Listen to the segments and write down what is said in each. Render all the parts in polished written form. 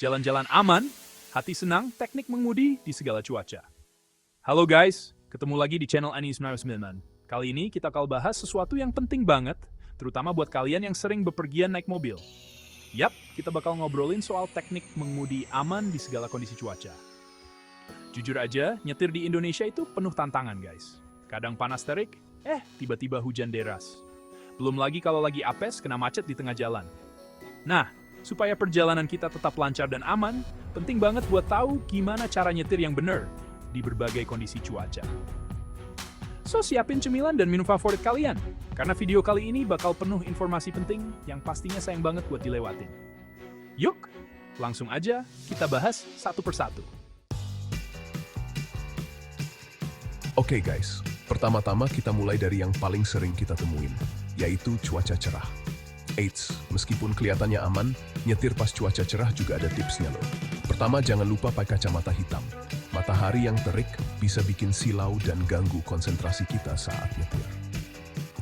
jalan-jalan aman, hati senang, teknik mengemudi di segala cuaca. Halo guys, ketemu lagi di channel Anis 99. Kali ini kita akan bahas sesuatu yang penting banget, terutama buat kalian yang sering bepergian naik mobil. Yap, kita bakal ngobrolin soal teknik mengemudi aman di segala kondisi cuaca. Jujur aja, nyetir di Indonesia itu penuh tantangan guys. Kadang panas terik, tiba-tiba hujan deras. Belum lagi kalau lagi apes kena macet di tengah jalan. Nah, supaya perjalanan kita tetap lancar dan aman, penting banget buat tahu gimana cara nyetir yang benar di berbagai kondisi cuaca. So, siapin cemilan dan minum favorit kalian, karena video kali ini bakal penuh informasi penting yang pastinya sayang banget buat dilewatin. Yuk, langsung aja kita bahas satu persatu. Oke guys, pertama-tama kita mulai dari yang paling sering kita temuin, yaitu cuaca cerah. Eits, meskipun kelihatannya aman, nyetir pas cuaca cerah juga ada tipsnya loh. Pertama, jangan lupa pakai kacamata hitam. Matahari yang terik bisa bikin silau dan ganggu konsentrasi kita saat nyetir.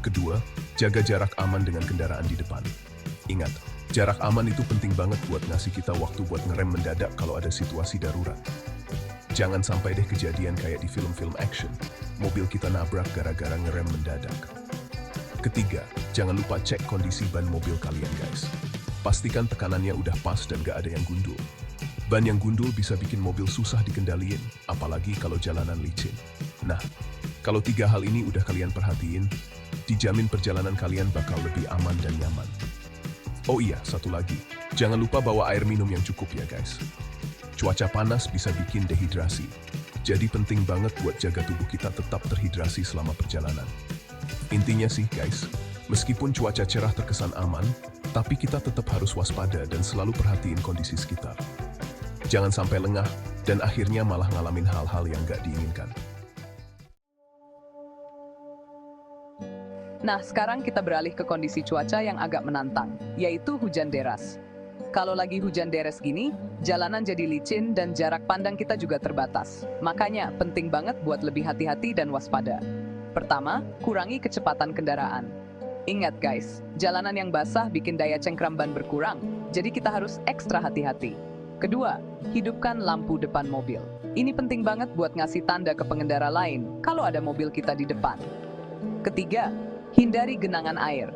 Kedua, jaga jarak aman dengan kendaraan di depan. Ingat, jarak aman itu penting banget buat ngasih kita waktu buat ngerem mendadak kalau ada situasi darurat. Jangan sampai deh kejadian kayak di film-film action, mobil kita nabrak gara-gara ngerem mendadak. Ketiga, jangan lupa cek kondisi ban mobil kalian guys. Pastikan tekanannya udah pas dan gak ada yang gundul. Ban yang gundul bisa bikin mobil susah dikendaliin, apalagi kalau jalanan licin. Nah, kalau tiga hal ini udah kalian perhatiin, dijamin perjalanan kalian bakal lebih aman dan nyaman. Oh iya, satu lagi, jangan lupa bawa air minum yang cukup ya guys. Cuaca panas bisa bikin dehidrasi, jadi penting banget buat jaga tubuh kita tetap terhidrasi selama perjalanan. Intinya sih guys, meskipun cuaca cerah terkesan aman, tapi kita tetap harus waspada dan selalu perhatiin kondisi sekitar. Jangan sampai lengah dan akhirnya malah ngalamin hal-hal yang gak diinginkan. Nah, sekarang kita beralih ke kondisi cuaca yang agak menantang, yaitu hujan deras. Kalau lagi hujan deras gini, jalanan jadi licin dan jarak pandang kita juga terbatas. Makanya, penting banget buat lebih hati-hati dan waspada. Pertama, kurangi kecepatan kendaraan. Ingat guys, jalanan yang basah bikin daya cengkram ban berkurang, jadi kita harus ekstra hati-hati. Kedua, hidupkan lampu depan mobil. Ini penting banget buat ngasih tanda ke pengendara lain kalau ada mobil kita di depan. Ketiga, hindari genangan air.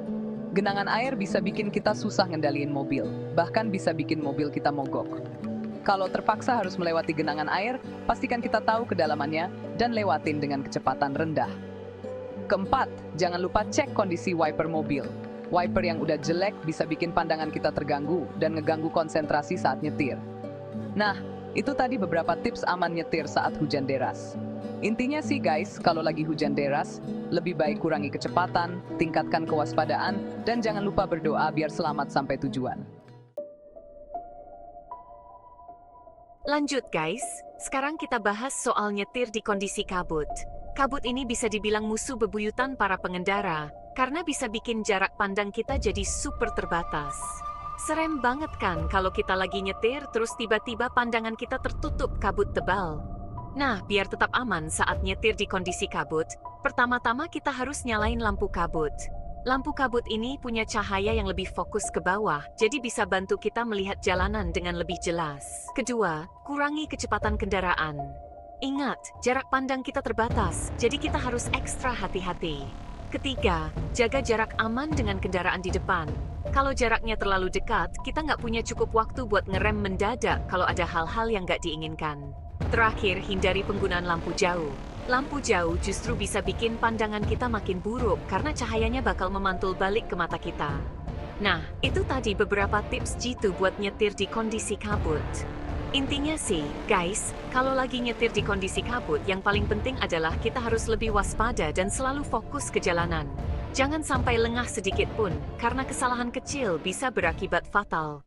Genangan air bisa bikin kita susah ngendaliin mobil, bahkan bisa bikin mobil kita mogok. Kalau terpaksa harus melewati genangan air, pastikan kita tahu kedalamannya dan lewatin dengan kecepatan rendah. Keempat, jangan lupa cek kondisi wiper mobil. Wiper yang udah jelek bisa bikin pandangan kita terganggu dan ngeganggu konsentrasi saat nyetir. Nah, itu tadi beberapa tips aman nyetir saat hujan deras. Intinya sih guys, kalau lagi hujan deras, lebih baik kurangi kecepatan, tingkatkan kewaspadaan, dan jangan lupa berdoa biar selamat sampai tujuan. Lanjut guys, sekarang kita bahas soal nyetir di kondisi kabut. Kabut ini bisa dibilang musuh bebuyutan para pengendara, karena bisa bikin jarak pandang kita jadi super terbatas. Serem banget kan kalau kita lagi nyetir terus tiba-tiba pandangan kita tertutup kabut tebal. Nah, biar tetap aman saat nyetir di kondisi kabut, pertama-tama kita harus nyalain lampu kabut. Lampu kabut ini punya cahaya yang lebih fokus ke bawah, jadi bisa bantu kita melihat jalanan dengan lebih jelas. Kedua, kurangi kecepatan kendaraan. Ingat, jarak pandang kita terbatas, jadi kita harus ekstra hati-hati. Ketiga, jaga jarak aman dengan kendaraan di depan. Kalau jaraknya terlalu dekat, kita nggak punya cukup waktu buat ngerem mendadak kalau ada hal-hal yang nggak diinginkan. Terakhir, hindari penggunaan lampu jauh. Lampu jauh justru bisa bikin pandangan kita makin buruk karena cahayanya bakal memantul balik ke mata kita. Nah, itu tadi beberapa tips jitu buat nyetir di kondisi kabut. Intinya sih, guys, kalau lagi nyetir di kondisi kabut, yang paling penting adalah kita harus lebih waspada dan selalu fokus ke jalanan. Jangan sampai lengah sedikit pun, karena kesalahan kecil bisa berakibat fatal.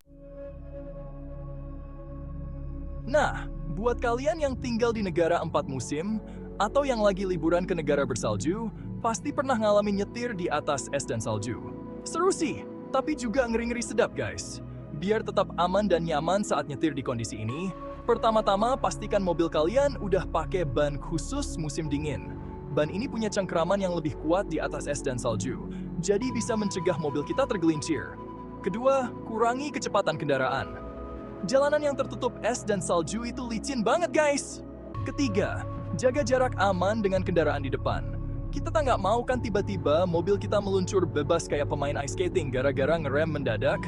Nah, buat kalian yang tinggal di negara 4 musim, atau yang lagi liburan ke negara bersalju, pasti pernah ngalamin nyetir di atas es dan salju. Seru sih, tapi juga ngeri-ngeri sedap guys. Biar tetap aman dan nyaman saat nyetir di kondisi ini, pertama-tama pastikan mobil kalian udah pakai ban khusus musim dingin. Ban ini punya cengkraman yang lebih kuat di atas es dan salju, jadi bisa mencegah mobil kita tergelincir. Kedua, kurangi kecepatan kendaraan. Jalanan yang tertutup es dan salju itu licin banget, guys. Ketiga, jaga jarak aman dengan kendaraan di depan. Kita tak nggak mau kan tiba-tiba mobil kita meluncur bebas kayak pemain ice skating gara-gara ngerem mendadak.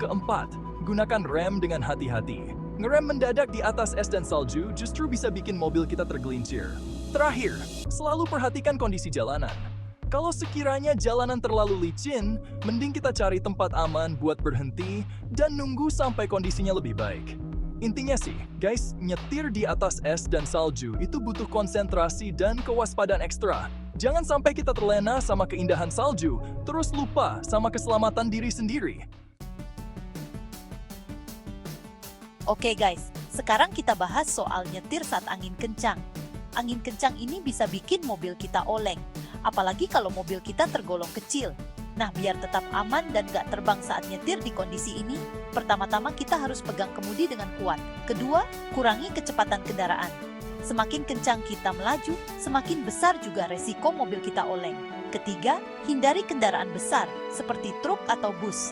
Keempat, gunakan rem dengan hati-hati. Ngerem mendadak di atas es dan salju justru bisa bikin mobil kita tergelincir. Terakhir, selalu perhatikan kondisi jalanan. Kalau sekiranya jalanan terlalu licin, mending kita cari tempat aman buat berhenti dan nunggu sampai kondisinya lebih baik. Intinya sih, guys, nyetir di atas es dan salju itu butuh konsentrasi dan kewaspadaan ekstra. Jangan sampai kita terlena sama keindahan salju, terus lupa sama keselamatan diri sendiri. Oke guys, sekarang kita bahas soal nyetir saat angin kencang. Angin kencang ini bisa bikin mobil kita oleng, apalagi kalau mobil kita tergolong kecil. Nah, biar tetap aman dan gak terbang saat nyetir di kondisi ini, pertama-tama kita harus pegang kemudi dengan kuat. Kedua, kurangi kecepatan kendaraan. Semakin kencang kita melaju, semakin besar juga resiko mobil kita oleng. Ketiga, hindari kendaraan besar, seperti truk atau bus.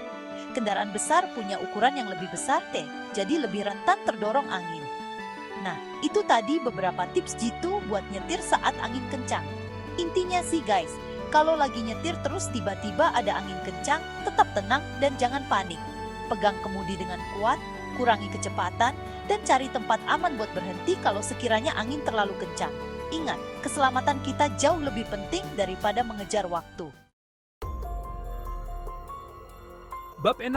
Kendaraan besar punya ukuran yang lebih besar, jadi lebih rentan terdorong angin. Nah, itu tadi beberapa tips jitu buat nyetir saat angin kencang. Intinya sih guys, kalau lagi nyetir terus tiba-tiba ada angin kencang, tetap tenang dan jangan panik. Pegang kemudi dengan kuat, kurangi kecepatan, dan cari tempat aman buat berhenti kalau sekiranya angin terlalu kencang. Ingat, keselamatan kita jauh lebih penting daripada mengejar waktu. Bab 6.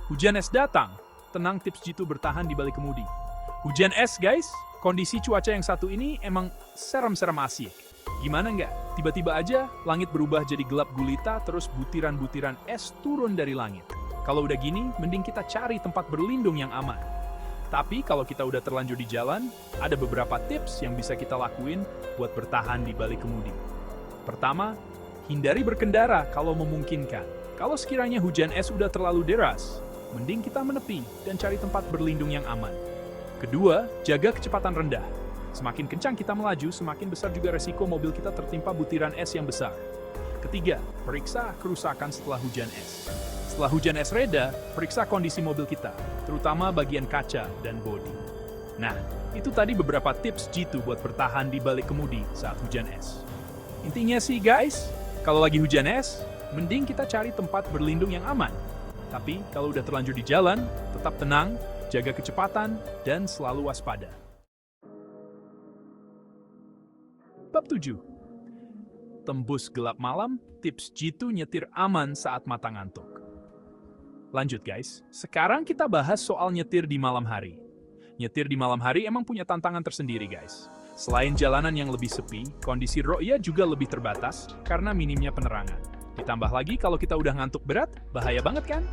Hujan es datang. Tenang, tips jitu bertahan di balik kemudi. Hujan es, guys. Kondisi cuaca yang satu ini emang serem-serem asyik. Gimana nggak? Tiba-tiba aja langit berubah jadi gelap gulita, terus butiran-butiran es turun dari langit. Kalau udah gini, mending kita cari tempat berlindung yang aman. Tapi kalau kita udah terlanjur di jalan, ada beberapa tips yang bisa kita lakuin buat bertahan di balik kemudi. Pertama, hindari berkendara kalau memungkinkan. Kalau sekiranya hujan es udah terlalu deras, mending kita menepi dan cari tempat berlindung yang aman. Kedua, jaga kecepatan rendah. Semakin kencang kita melaju, semakin besar juga resiko mobil kita tertimpa butiran es yang besar. Ketiga, periksa kerusakan setelah hujan es. Setelah hujan es reda, periksa kondisi mobil kita, terutama bagian kaca dan bodi. Nah, itu tadi beberapa tips jitu buat bertahan di balik kemudi saat hujan es. Intinya sih guys, kalau lagi hujan es, mending kita cari tempat berlindung yang aman. Tapi kalau udah terlanjur di jalan, tetap tenang, jaga kecepatan, dan selalu waspada. Bab 7. Tembus gelap malam, tips jitu nyetir aman saat mata ngantuk. Lanjut guys, sekarang kita bahas soal nyetir di malam hari. Nyetir di malam hari emang punya tantangan tersendiri guys. Selain jalanan yang lebih sepi, kondisi ro'ya juga lebih terbatas karena minimnya penerangan. Ditambah lagi kalau kita udah ngantuk berat, bahaya banget kan?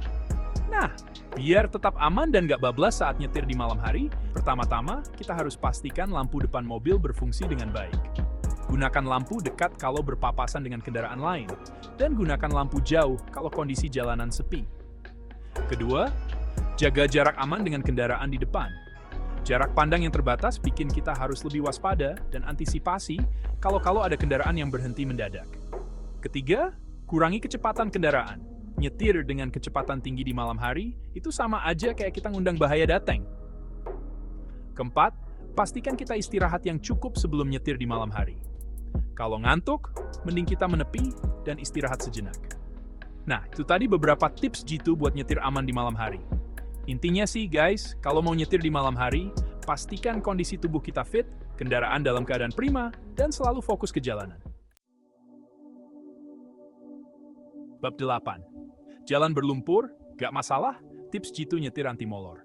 Nah, biar tetap aman dan gak bablas saat nyetir di malam hari, pertama-tama kita harus pastikan lampu depan mobil berfungsi dengan baik. Gunakan lampu dekat kalau berpapasan dengan kendaraan lain, dan gunakan lampu jauh kalau kondisi jalanan sepi. Kedua, jaga jarak aman dengan kendaraan di depan. Jarak pandang yang terbatas bikin kita harus lebih waspada dan antisipasi kalau ada kendaraan yang berhenti mendadak. Ketiga, kurangi kecepatan kendaraan. Nyetir dengan kecepatan tinggi di malam hari itu sama aja kayak kita ngundang bahaya datang. Keempat, pastikan kita istirahat yang cukup sebelum nyetir di malam hari. Kalau ngantuk, mending kita menepi dan istirahat sejenak. Nah, itu tadi beberapa tips jitu buat nyetir aman di malam hari. Intinya sih guys, kalau mau nyetir di malam hari, pastikan kondisi tubuh kita fit, kendaraan dalam keadaan prima, dan selalu fokus ke jalanan. Bab 8. Jalan berlumpur, gak masalah, tips jitu nyetir anti molor.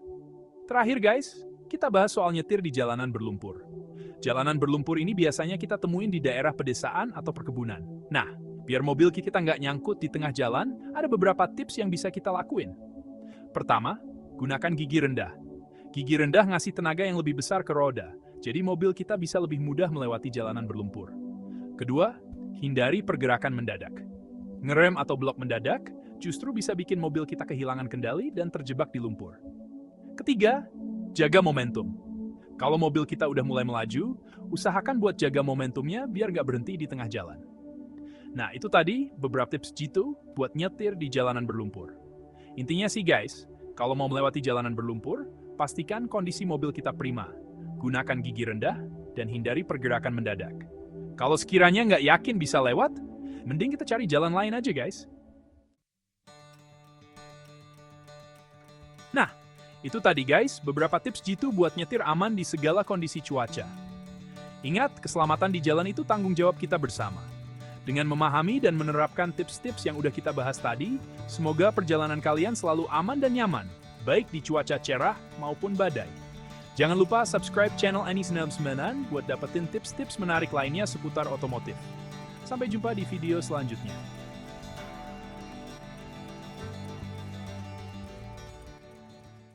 Terakhir guys, kita bahas soal nyetir di jalanan berlumpur. Jalanan berlumpur ini biasanya kita temuin di daerah pedesaan atau perkebunan. Nah, biar mobil kita nggak nyangkut di tengah jalan, ada beberapa tips yang bisa kita lakuin. Pertama, gunakan gigi rendah. Gigi rendah ngasih tenaga yang lebih besar ke roda, jadi mobil kita bisa lebih mudah melewati jalanan berlumpur. Kedua, hindari pergerakan mendadak. Ngerem atau blok mendadak justru bisa bikin mobil kita kehilangan kendali dan terjebak di lumpur. Ketiga, jaga momentum. Kalau mobil kita udah mulai melaju, usahakan buat jaga momentumnya biar nggak berhenti di tengah jalan. Nah, itu tadi beberapa tips jitu buat nyetir di jalanan berlumpur. Intinya sih guys, kalau mau melewati jalanan berlumpur, pastikan kondisi mobil kita prima. Gunakan gigi rendah dan hindari pergerakan mendadak. Kalau sekiranya nggak yakin bisa lewat, mending kita cari jalan lain aja, guys. Nah, itu tadi guys, beberapa tips jitu buat nyetir aman di segala kondisi cuaca. Ingat, keselamatan di jalan itu tanggung jawab kita bersama. Dengan memahami dan menerapkan tips-tips yang udah kita bahas tadi, semoga perjalanan kalian selalu aman dan nyaman, baik di cuaca cerah maupun badai. Jangan lupa subscribe channel Ani99 buat dapetin tips-tips menarik lainnya seputar otomotif. Sampai jumpa di video selanjutnya.